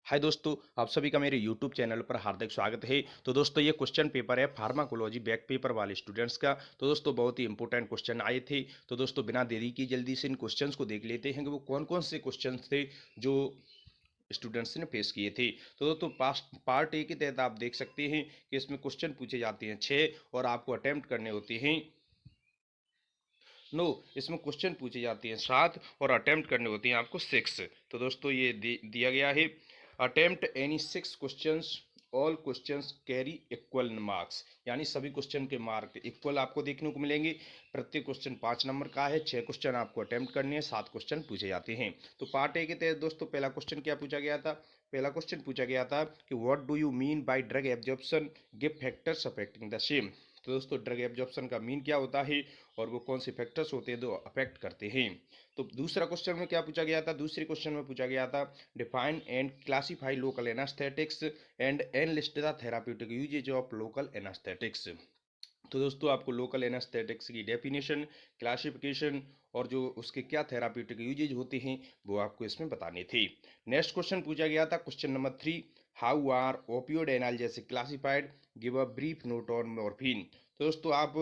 हाय दोस्तों, आप सभी का मेरे YouTube चैनल पर हार्दिक स्वागत है। तो दोस्तों ये क्वेश्चन पेपर है फार्माकोलॉजी बैक पेपर वाले स्टूडेंट्स का। तो दोस्तों बहुत ही इंपॉर्टेंट क्वेश्चन आए थे। तो दोस्तों बिना देरी की जल्दी से इन क्वेश्चंस को देख लेते हैं कि वो कौन कौन से क्वेश्चंस थे जो स्टूडेंट्स ने फेस किए थे। तो दोस्तों पार्ट ए के तहत आप देख सकते हैं कि इसमें क्वेश्चन पूछे जाते हैं 6 और आपको अटेम्प्ट करने होते हैं 9। इसमें क्वेश्चन पूछे जाते हैं 7 और अटेम्प्ट करने होते हैं आपको 6। तो दोस्तों ये दिया गया है, attempt any 6 questions, all questions carry equal marks, यानी सभी क्वेश्चन के मार्क इक्वल आपको देखने को मिलेंगे। प्रत्येक क्वेश्चन 5 नंबर का है। 6 क्वेश्चन आपको अटेम्प्ट करने हैं, 7 क्वेश्चन पूछे जाते हैं। तो पार्ट ए के तहत दोस्तों पहला क्वेश्चन क्या पूछा गया था? पहला क्वेश्चन पूछा गया था कि what do you mean by drug absorption, give factors affecting the same. तो दोस्तों ड्रग एब्जॉर्प्शन का मीन क्या होता है और वो कौन से फैक्टर्स होते हैं जो अफेक्ट करते हैं। तो दूसरा क्वेश्चन में क्या पूछा गया था? दूसरे क्वेश्चन में पूछा गया था define and classify local anaesthetics and enlist the therapeutic uses of local anaesthetics. तो दोस्तों आपको लोकल एनास्थेटिक्स की डेफिनेशन, क्लासिफिकेशन और जो उसके क्या थेराप्यूटिक यूजेज होते हैं वो आपको इसमें बताने थे। नेक्स्ट क्वेश्चन पूछा गया था question number 3, how are opioid analgesic classified, give a brief note on morphine. तो दोस्तों आप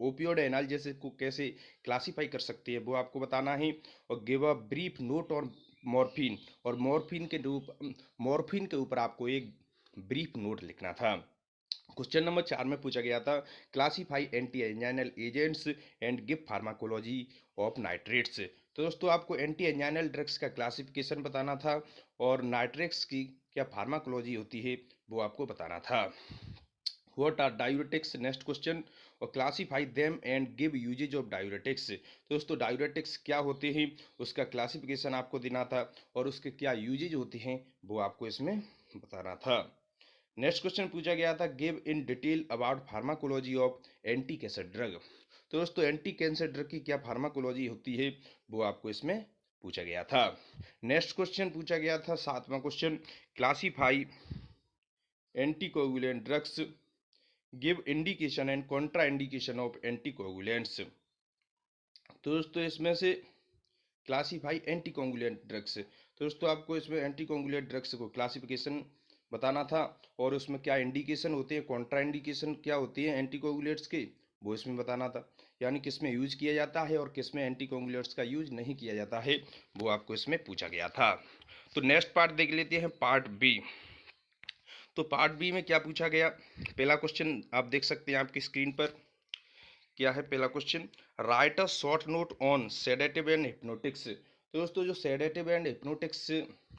ओपियोड एनाल्जेसिक को कैसे क्लासिफाई कर सकते हैं वो आपको बताना है, और give a brief note on morphine, और मॉर्फिन के ऊपर आपको एक ब्रीफ नोट लिखना था। क्वेश्चन नंबर 4 में पूछा गया था classify anti anginal agents and give pharmacology of nitrates. तो दोस्तों आपको एंटी एंजाइनल ड्रग्स का क्लासिफिकेशन बताना था और नाइट्रेट्स की क्या फार्माकोलॉजी होती है वो आपको बताना था। What are diuretics, next question, और classify them and give uses of diuretics. तो दोस्तों डायूरेटिक्स क्या होते हैं उसका क्लासिफिकेशन आपको देना था और उसके क्या यूजेज होते हैं वो आपको इसमें बताना था। नेक्स्ट क्वेश्चन पूछा गया था give in detail about pharmacology of anti cancer drug. तो दोस्तों एंटी कैंसर ड्रग की क्या फार्माकोलॉजी होती है वो आपको इसमें पूछा गया था। नेक्स्ट क्वेश्चन पूछा गया था 7वां question, classify anticoagulant drugs, give indication and contraindication of anticoagulants. तो दोस्तों इसमें से क्लासिफाई एंटीकोगुलेंट ड्रग्स, तो दोस्तों आपको इसमें एंटीकोगुलेंट ड्रग्स को क्लासिफिकेशन बताना था और उसमें क्या इंडिकेशन होते हैं, कॉन्ट्रा इंडिकेशन क्या होती है एंटीकोगुलेंट्स के वो इसमें बताना था, यानी किस में यूज किया जाता है और किस में एंटीकोगुलेंट्स का यूज नहीं किया जाता है वो आपको इसमें पूछा गया था। तो नेक्स्ट पार्ट देख लेते हैं, पार्ट बी। तो पार्ट बी में क्या पूछा गया? पहला क्वेश्चन आप देख सकते हैं आपकी स्क्रीन पर, क्या है पहला question, right a short note on sedative and hypnotics. तो दोस्तों जो सेडेटिव एंड हिप्नोटिक्स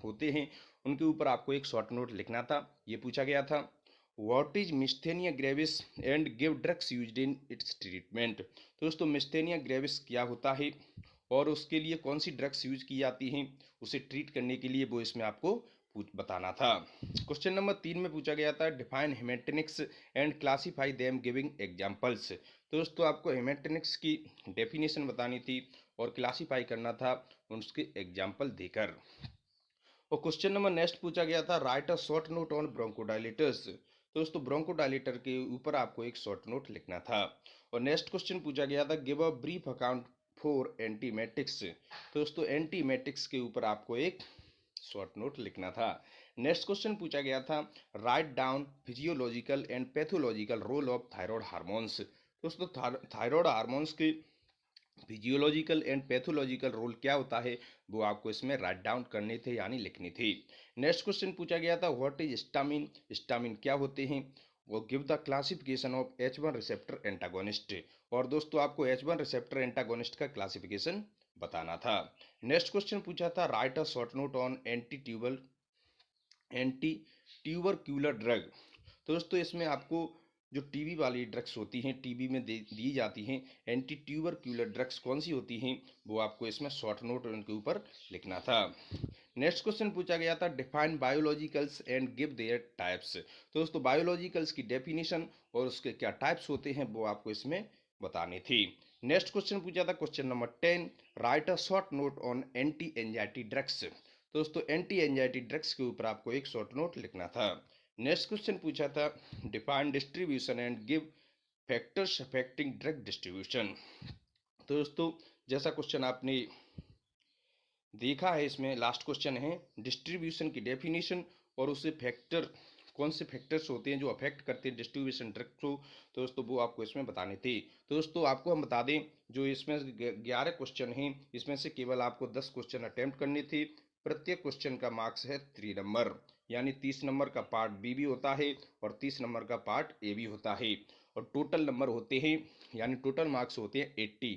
होते हैं उनके ऊपर आपको एक शॉर्ट नोट लिखना था, ये पूछा गया था। What is myasthenia gravis and give drugs used in its treatment. तो दोस्तों मिस्थेनिया ग्रेविस क्या होता है और उसके लिए कौन सी ड्रग्स यूज की जाती हैं उसे ट्रीट करने के लिए, वो इसमें आपको बताना था। क्वेश्चन नंबर 3 में पूछा गया था define haematinics and classify them giving examples. तो दोस्तों आपको हेमेटेनिक्स की डेफिनेशन बतानी थी और क्लासिफाई करना था उसके एग्जाम्पल देकर। और क्वेश्चन नंबर नेक्स्ट पूछा गया था right a short note on bronchodilators. तो दोस्तों ब्रोंकोडाइलेटर के ऊपर आपको एक शॉर्ट नोट लिखना था। और नेक्स्ट क्वेश्चन पूछा गया था give a brief account for antiemetics. तो दोस्तों एंटीमेटिक्स के ऊपर आपको एक शॉर्ट नोट लिखना था। नेक्स्ट क्वेश्चन पूछा गया था write down physiological and pathological role of thyroid hormones. दोस्तों थायराइड हार्मोन्स के फिजियोलॉजिकल एंड पैथोलॉजिकल रोल क्या होता है वो आपको इसमें राइट डाउन करने थे यानी लिखने थे। नेक्स्ट क्वेश्चन पूछा गया था व्हाट इज स्टामिन, स्टामिन क्या होते हैं, वो give the classification of H1 receptor antagonist. और दोस्तों आपको H1 रिसेप्टर एंटागोनिस्ट का क्लासिफिकेशन बताना था। नेक्स्ट क्वेश्चन पूछा था right a short note on anti tubercular drug. तो दोस्तों इसमें आपको जो टीबी वाली ड्रग्स होती हैं, टीबी में दी जाती हैं, एंटी ट्यूबरक्यूलर ड्रग्स कौन सी होती हैं वो आपको इसमें शॉर्ट नोट उनके ऊपर लिखना था। नेक्स्ट क्वेश्चन पूछा गया था define biologicals and give their types. तो दोस्तों बायोलॉजिकल्स की डेफिनेशन और उसके क्या टाइप्स होते हैं वो आपको इसमें बतानी थी। नेक्स्ट क्वेश्चन पूछा था question number 10, right a short note on anti anxiety drugs. दोस्तों एंटी एंजाइटी ड्रग्स के ऊपर आपको एक शॉर्ट नोट लिखना था। नेक्स्ट क्वेश्चन पूछा था define distribution and give factors affecting drug distribution. तो दोस्तों जैसा क्वेश्चन आपने देखा है। इसमें लास्ट क्वेश्चन है डिस्ट्रीब्यूशन की डेफिनेशन और उसे फैक्टर, कौन से फैक्टर्स होते हैं जो अफेक्ट करते हैं डिस्ट्रीब्यूशन ड्रग्स को, तो दोस्तों वो आपको इसमें बताने थे। तो दोस्तों आपको हम बता दें, जो इसमें 11 क्वेश्चन हैं, इसमें से केवल आपको 10 क्वेश्चन अटेम्प्ट करने थे। प्रत्येक क्वेश्चन का मार्क्स है 3 नंबर, यानी 30 नंबर का पार्ट बी भी होता है और 30 नंबर का पार्ट ए भी होता है, और टोटल नंबर होते हैं, यानी टोटल मार्क्स होते हैं 80।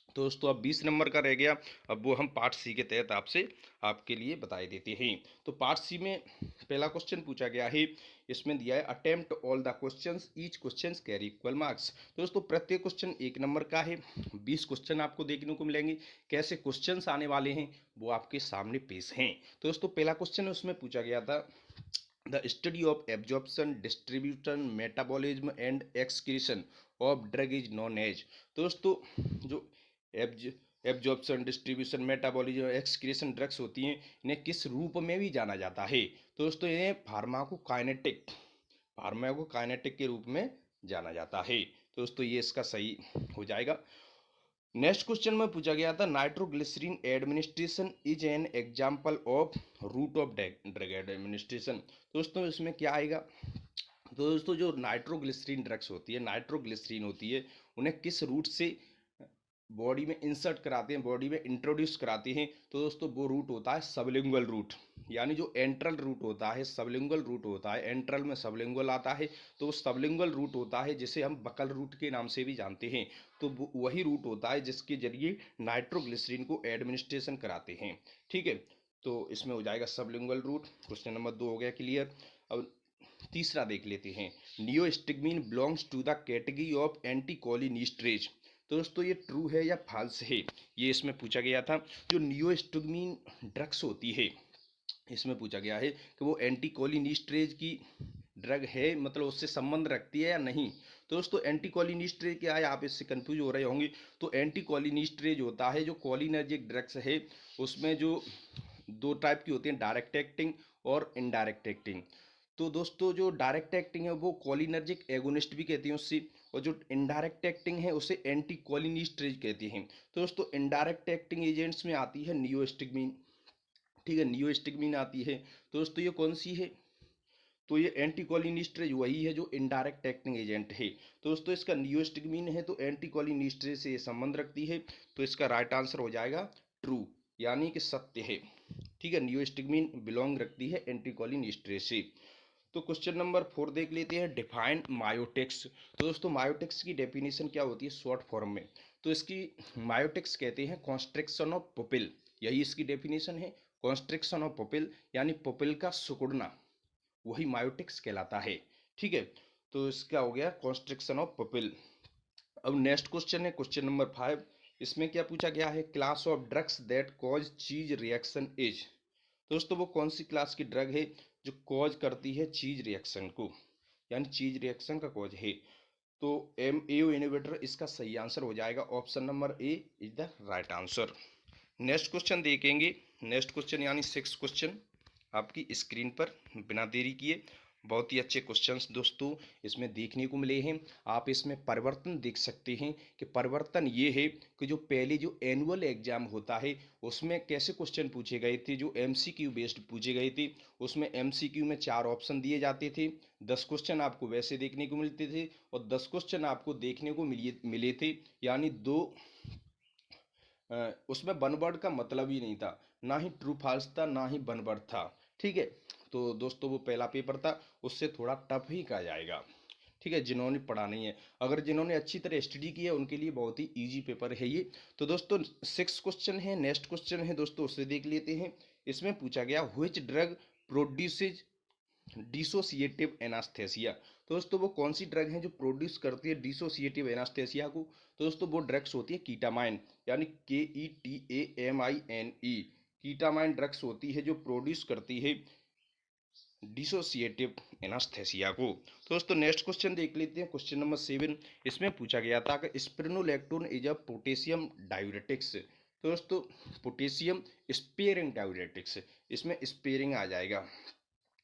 तो दोस्तों अब 20 नंबर का रह गया। अब वो हम पार्ट सी के तहत आपसे आपके लिए बताए देते हैं। तो पार्ट सी में पहला क्वेश्चन पूछा गया है, इसमें दिया है attempt all the questions, each questions carry equal marks. तो दोस्तों प्रत्येक क्वेश्चन 1 नंबर का है। 20 क्वेश्चन आपको देखने को मिलेंगे। कैसे क्वेश्चंस आने वाले हैं वो आपके सामने पेश हैं। तो दोस्तों पहला क्वेश्चन उसमें पूछा गया था, the study of absorption, distribution, metabolism and excretion of drug is known as. दोस्तों जो absorption, distribution, metabolism, excretion drugs होती हैं, इन्हें किस रूप में भी जाना जाता है? तो दोस्तों इन्हें फार्माकोकाइनेटिक के रूप में जाना जाता है। तो दोस्तों ये इसका सही हो जाएगा। नेक्स्ट क्वेश्चन में पूछा गया था, nitroglycerin administration is an example of route of drug administration. दोस्तों इसमें क्या आएगा? तो दोस्तों जो नाइट्रोग्लिसरीन ड्रग्स होती है, नाइट्रोग्लिसरीन होती है, उन्हें किस रूट से बॉडी में इंसर्ट कराते हैं, बॉडी में इंट्रोड्यूस कराते हैं? तो दोस्तों वो रूट होता है सबलिंगुअल रूट, यानी जो एंट्रल रूट होता है, सबलिंगुअल रूट होता है, एंट्रल में सबलिंगुअल आता है, तो सबलिंगुअल रूट होता है जिसे हम बकल रूट के नाम से भी जानते हैं। तो वही रूट होता है जिसके जरिए नाइट्रोग्लिसरीन को एडमिनिस्ट्रेशन कराते हैं। ठीक है, तो इसमें हो जाएगा सबलिंगुअल रूट। क्वेश्चन नंबर 2 हो गया क्लियर। अब तीसरा देख लेते हैं, neostigmine belongs to the category of anticholinesterase. तो दोस्तों ये ट्रू है या फॉल्स है, ये इसमें पूछा गया था। जो नियोस्टिग्मीन ड्रग्स होती है, इसमें पूछा गया है कि वो एंटीकोलिनिस्ट्रेज की ड्रग है, मतलब उससे संबंध रखती है या नहीं। तो दोस्तों एंटीकोलिनिस्ट्रेज क्या है, आप इससे कंफ्यूज हो रहे होंगे। तो एंटीकोलिनिस्ट्रेज होता है जो कोलिनर्जिक ड्रग्स है, उसमें जो 2 टाइप की होती हैं, डायरेक्ट एक्टिंग और इनडायरेक्ट एक्टिंग। तो दोस्तों जो डायरेक्ट एक्टिंग है वो कोलिनर्जिक एगोनिस्ट भी कहती हैं उससे, और जो इनडायरेक्ट एक्टिंग है उसे एंटी कोलिनिस्ट्रेज कहती हैं। तो दोस्तों इनडायरेक्ट एक्टिंग एजेंट्स में आती है नियोस्टिग्मीन। ठीक है, नियोस्टिग्मीन आती है। तो दोस्तों ये कौन सी है? तो ये एंटीकोलिनिस्ट्रेज वही है जो इनडायरेक्ट एक्टिंग एजेंट है। तो दोस्तों इसका नियोस्टिग्मीन है तो एंटीकोलिनिस्ट्रेज से ये संबंध रखती है, तो इसका राइट आंसर हो जाएगा ट्रू, यानी कि सत्य है। ठीक है, नियोस्टिग्मीन बिलोंग रखती है एंटीकोलिनिस्ट्रेज से। तो क्वेश्चन नंबर 4 देख लेते हैं, डिफाइन मायोटिक्स। तो दोस्तों मायोटिक्स की डेफिनेशन क्या होती है शॉर्ट फॉर्म में? तो इसकी मायोटिक्स कहते हैं कॉन्स्ट्रिक्शन ऑफ पुपिल, यही इसकी डेफिनेशन है। कॉन्स्ट्रिक्शन ऑफ पुपिल यानी पुपिल का सिकुड़ना, वही मायोटिक्स कहलाता है। ठीक है, तो इसका हो गया कॉन्स्ट्रिक्शन ऑफ पुपिल। अब नेक्स्ट क्वेश्चन है क्वेश्चन नंबर 5। इसमें क्या पूछा गया है, class of drugs that cause चीज रिएक्शन इज। दोस्तों वो कौन सी क्लास की ड्रग है जो कॉज करती है चीज रिएक्शन को, यानी चीज रिएक्शन का कॉज है? तो एमएओ इनहिबिटर इसका सही आंसर हो जाएगा, option number A is the right answer. Next question देखेंगे, नेक्स्ट क्वेश्चन यानी 6 क्वेश्चन आपकी स्क्रीन पर बिना देरी किए। बहुत ही अच्छे क्वेश्चंस दोस्तों इसमें देखने को मिले हैं। आप इसमें परिवर्तन देख सकते हैं कि परिवर्तन ये है कि जो पहले जो एनुअल एग्जाम होता है उसमें कैसे क्वेश्चन पूछे गए थे, जो एमसीक्यू बेस्ड पूछे गए थे, उसमें एमसीक्यू में 4 ऑप्शन दिए जाते थे, 10 क्वेश्चन आपको वैसे देखने को मिलते थे और 10 क्वेश्चन आपको देखने को मिले थे, यानी दो उसमें वन वर्ड का मतलब ही नहीं था, ना ही ट्रू फॉल्स था, ना ही वन वर्ड था। ठीक है, तो दोस्तों वो पहला पेपर था, उससे थोड़ा टफ ही कहा जाएगा। ठीक है, जिन्होंने पढ़ा नहीं है, अगर जिन्होंने अच्छी तरह स्टडी की है उनके लिए बहुत ही इजी पेपर है ये। तो दोस्तों 6 क्वेश्चन है, नेक्स्ट क्वेश्चन है दोस्तों उससे देख लेते हैं। इसमें पूछा गया, व्हिच ड्रग प्रोड्यूसेज डिसोसिएटिव एनास्थेसिया। तो दोस्तों वो कौन सी ड्रग है जो प्रोड्यूस करती है डिसोसिएटिव एनास्थेसिया को? तो दोस्तों वो ड्रग्स होती है कीटामाइन, यानी KETAMINE। कीटामाइन ड्रग्स होती है जो प्रोड्यूस करती है डिसोसिएटिव एनास्थेसिया को। तो दोस्तों नेक्स्ट क्वेश्चन देख लेते हैं, क्वेश्चन नंबर 7। इसमें पूछा गया था कि स्पिरुलिनेक्टोन इज अ पोटेशियम डायूरेटिक्स। तो दोस्तों पोटेशियम स्पेयरिंग डायूरेटिक्स, इसमें स्पेयरिंग आ जाएगा।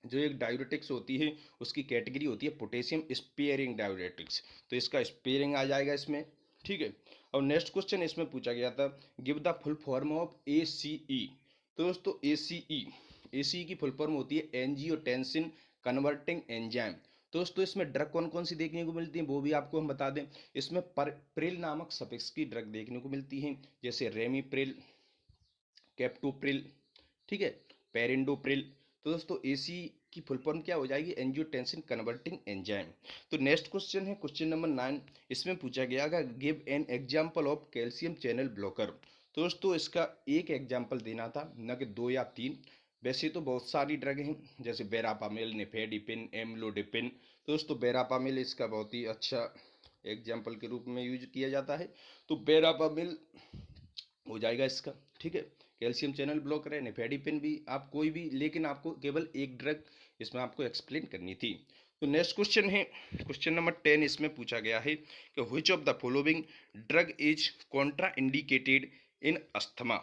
जो एक डायूरेटिक्स होती है उसकी कैटेगरी होती है पोटेशियम स्पेयरिंग डायूरेटिक्स, तो इसका स्पेयरिंग आ जाएगा इसमें। ठीक है। और नेक्स्ट क्वेश्चन इसमें पूछा गया था, give the full form of ACE। तो दोस्तों ACE की फुल फॉर्म होती है एंजियोटेंसिन कन्वर्टिंग एंजाइम। तो दोस्तों इसमें ड्रग कौन कौन सी देखने को मिलती है वो भी आपको हम बता दें। इसमें प्रिल नामक सफिक्स की ड्रग देखने को मिलती है, जैसे रेमिप्रिल, कैप्टोप्रिल, ठीक है, पेरिंडोप्रिल। तो दोस्तों एसी की फुल फॉर्म क्या हो जाएगी, एंजियोटेंसिन कन्वर्टिंग एंजाइम। तो नेक्स्ट क्वेश्चन है क्वेश्चन नंबर 9। इसमें पूछा गया है give an example of calcium channel blocker. तो दोस्तों इसका एक एग्जांपल देना था, न कि दो या तीन। वैसे तो बहुत सारी ड्रग हैं, जैसे बेरापामिल, निफेडिपिन, एम्लोडिपिन। तो दोस्तों बेरापामिल इसका बहुत ही अच्छा एग्जाम्पल के रूप में यूज किया जाता है। तो बेरापामिल हो जाएगा इसका, ठीक है। कैल्शियम चैनल ब्लॉकर है, निफेडिपिन भी, आप कोई भी, लेकिन आपको केवल एक ड्रग इसमें आपको एक्सप्लेन करनी थी। तो नेक्स्ट क्वेश्चन है क्वेश्चन नंबर 10। इसमें पूछा गया है कि which of the following drug is Contra indicated in asthma.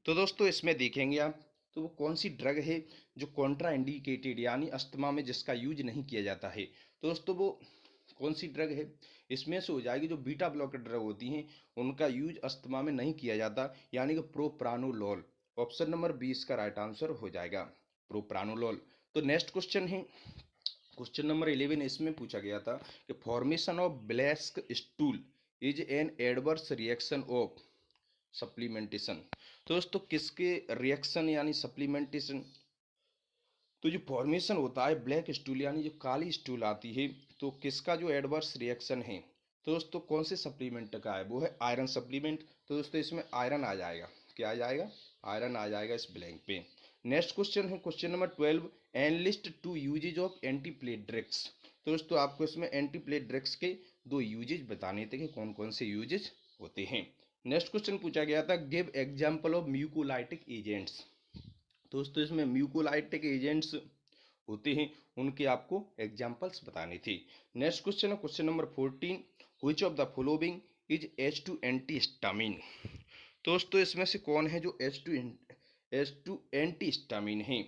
तो दोस्तों इसमें देखेंगे आप, तो वो कौन सी ड्रग है जो कॉन्ट्रा इंडिकेटेड यानी अस्थमा में जिसका यूज नहीं किया जाता है। तो दोस्तों वो कौन सी ड्रग है, इसमें से हो जाएगी जो बीटा ब्लॉकर ड्रग होती हैं उनका यूज अस्थमा में नहीं किया जाता, यानी कि प्रोप्रानोलोल। ऑप्शन नंबर 20 का राइट आंसर हो जाएगा प्रोप्रानोलोल। तो नेक्स्ट क्वेश्चन है क्वेश्चन नंबर 11। इसमें पूछा गया था कि formation of black stool is an adverse reaction of supplementation. तो दोस्तों किसके रिएक्शन यानी सप्लीमेंटेशन, तो जो फॉर्मेशन होता है ब्लैक स्टूल यानी जो काली स्टूल आती है, तो किसका जो एडवर्स रिएक्शन है, तो दोस्तों कौन से सप्लीमेंट का है, वो है आयरन सप्लीमेंट। तो दोस्तों इसमें आयरन आ जाएगा, क्या आ जाएगा, आयरन आ जाएगा इस ब्लैंक पे। नेक्स्ट क्वेश्चन है question number 12। Enlist two uses of antiplatelet drugs. तो दोस्तों आपको इसमें एंटीप्लेट ड्रग्स के दो यूजेज बताने थे कि कौन कौन से यूजेज होते हैं। नेक्स्ट क्वेश्चन पूछा गया था give example of mucolytic agents. दोस्तों इसमें म्यूकोलाइटिक एजेंट्स होते हैं, उनके आपको एग्जाम्पल्स बताने थे। नेक्स्ट क्वेश्चन है question number 14। Which of the following is H2 anti histamine. दोस्तों इसमें से कौन है जो H2 एंटी हिस्टामिन है,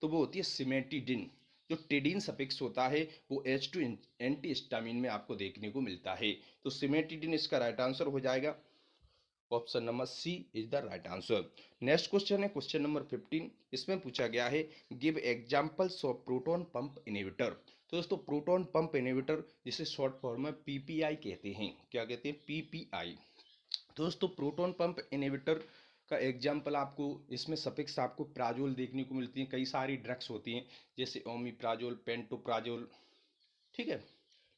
तो वो होती है सिमेटिडिन। जो टिडिन सफिक्स होता है वो H2 एंटी हिस्टामिन में आपको देखने को मिलता है। तो सिमेटिडिन इसका राइट आंसर हो जाएगा, option number C is the right answer. Next question है क्वेश्चन नंबर 15। इसमें पूछा गया है give examples of proton pump inhibitor. तो दोस्तों प्रोटॉन पंप इनहिबिटर जिसे शॉर्ट फॉर्म में पीपीआई कहते हैं, क्या कहते हैं, पीपीआई। तो दोस्तों प्रोटॉन पंप इनहिबिटर का एग्जाम्पल आपको इसमें सफिक्स आपको प्राजोल देखने को मिलती है, कई सारी ड्रग्स होती हैं जैसे ओमिप्राजोल, पेंटोप्राजोल, ठीक है,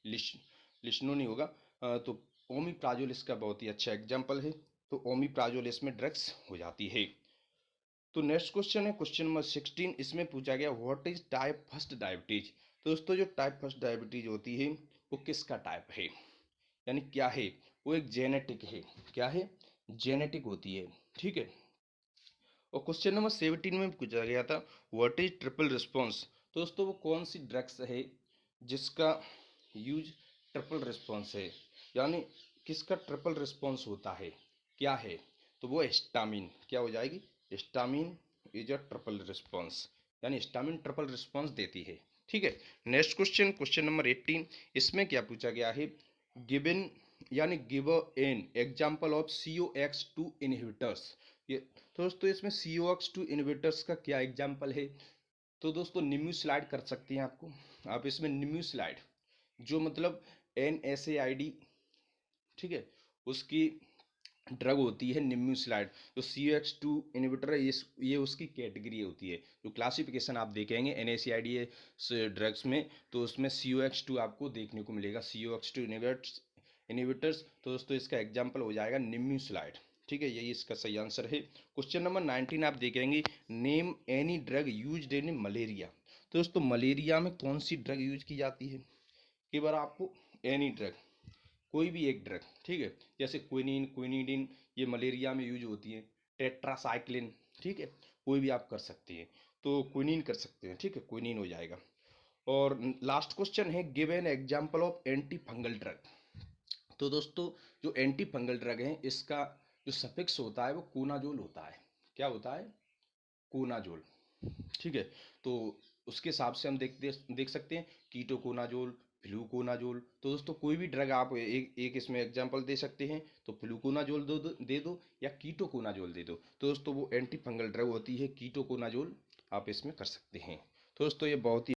लिश लिश्नो नहीं होगा, तो ओमिप्राजोल इसका बहुत ही अच्छा एग्जाम्पल है। तो ओमिप्राजोल इसमें ड्रग्स हो जाती है। तो नेक्स्ट क्वेश्चन है क्वेश्चन नंबर 16। इसमें पूछा गया what is type first diabetes. तो दोस्तों जो टाइप फर्स्ट डायबिटीज होती है वो किसका टाइप है, यानी क्या है, वो एक जेनेटिक है, क्या है, जेनेटिक होती है, ठीक है। और क्वेश्चन नंबर 17 में पूछा गया था व्हाट इज ट्रिपल रिस्पॉन्स। तो दोस्तों वो कौन सी ड्रग्स है जिसका यूज ट्रिपल रिस्पॉन्स है, यानी किसका ट्रिपल रिस्पॉन्स होता है, क्या है, तो वो हिस्टामिन, क्या हो जाएगी, histamine is a triple response, यानी हिस्टामिन ट्रिपल रिस्पॉन्स देती है, ठीक है। Next question question number 18। इसमें क्या पूछा गया है गिवन यानी give an example of CO X2 inhibitors. ये तो दोस्तों इसमें CO X2 इनहिबिटर्स का क्या एग्जाम्पल है, तो दोस्तों निम्यू स्लाइड कर सकते हैं आपको, आप इसमें निम्यू स्लाइड जो मतलब NSAID, ठीक है, उसकी ड्रग होती है निम्यूसिलाइड। जो CO X2 इनहिबिटर है ये उसकी कैटेगरी होती है, जो क्लासिफिकेशन आप देखेंगे NSAID ड्रग्स में, तो उसमें CO X2 आपको देखने को मिलेगा, CO X2 इनहिबिटर्स। तो दोस्तों इसका एग्जाम्पल हो जाएगा निम्यूसिलाइड, ठीक है, यही इसका सही आंसर है। क्वेश्चन नंबर 19 आप देखेंगे name any drug used in malaria. तो दोस्तों मलेरिया में कौन सी ड्रग यूज की जाती है, कई बार आपको एनी ड्रग, कोई भी एक ड्रग, ठीक है, जैसे क्विनिन, क्विनिडिन, ये मलेरिया में यूज होती है, टेट्रासाइक्लिन, ठीक है, कोई भी आप कर सकते हैं, तो क्विनिन कर सकते हैं, ठीक है, क्विनिन हो जाएगा। और लास्ट क्वेश्चन है give an example of anti fungal drug. तो दोस्तों जो एंटी फंगल ड्रग है इसका जो सफिक्स होता है वो कोनाजोल होता है, क्या होता है, कोनाजोल, ठीक है। तो उसके हिसाब से हम देख सकते हैं कीटोकोनाजोल, फ्लूकोनाजोल। तो दोस्तों कोई भी ड्रग आप एक एक इसमें एग्जांपल दे सकते हैं, तो फ्लूकोनाजोल दे दो या कीटोकोनाजोल दे दो। तो दोस्तों वो एंटी फंगल ड्रग होती है कीटोकोनाजोल, आप इसमें कर सकते हैं। तो दोस्तों ये बहुत ही